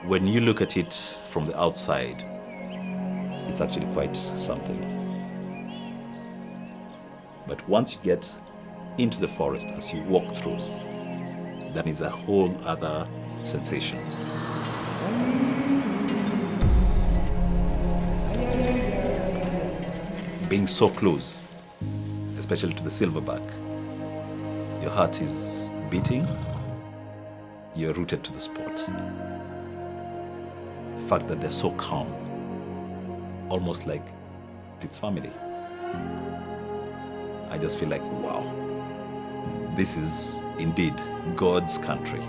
When you look at it from the outside, it's actually quite something. But once you get into the forest, as you walk through, that is a whole other sensation. Being so close, especially to the silverback, your heart is beating, you're rooted to the spot. The fact that they're so calm, almost like it's family. I just feel like, wow, this is indeed God's country.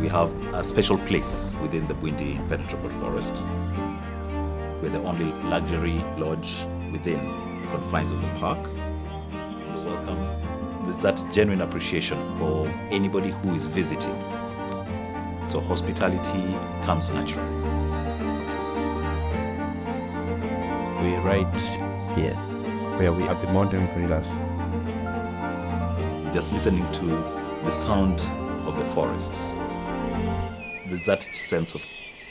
We have a special place within the Bwindi Impenetrable Forest. We're the only luxury lodge within the confines of the park. You're welcome. There's that genuine appreciation for anybody who is visiting. So hospitality comes naturally. We're right here, where we have the mountain gorillas. Just listening to the sound of the forest, there's that sense of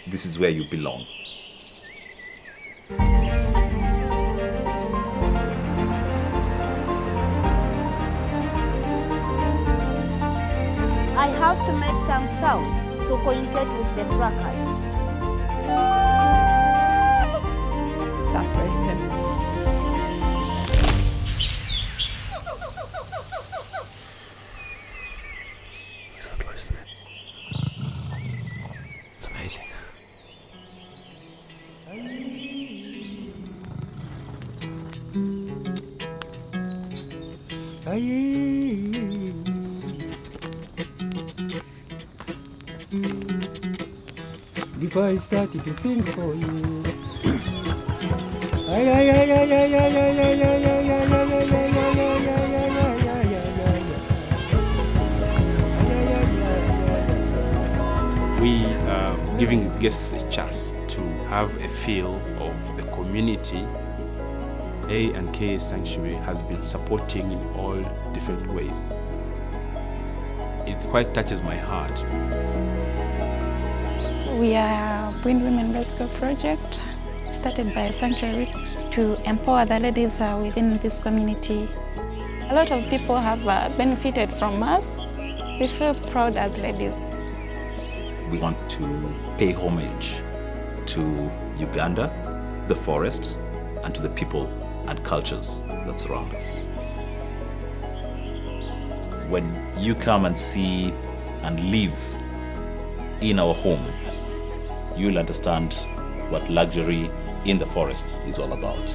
this is where you belong. I have to make some sound to communicate with the trackers. So close to it. It's amazing. Before I started to sing for you. Ay, ay, ay, ay, ay, ay, ay, ay, ay, ay, ay, ay, We are giving guests a chance to have a feel of the community. A and K Sanctuary has been supporting in all different ways. It quite touches my heart. We are Bwindi Women Rescue Project, started by a sanctuary to empower the ladies within this community. A lot of people have benefited from us. We feel proud as ladies. We want to pay homage to Uganda, the forest, and to the people and cultures that surround us. When you come and see and live in our home, you'll understand what luxury in the forest is all about.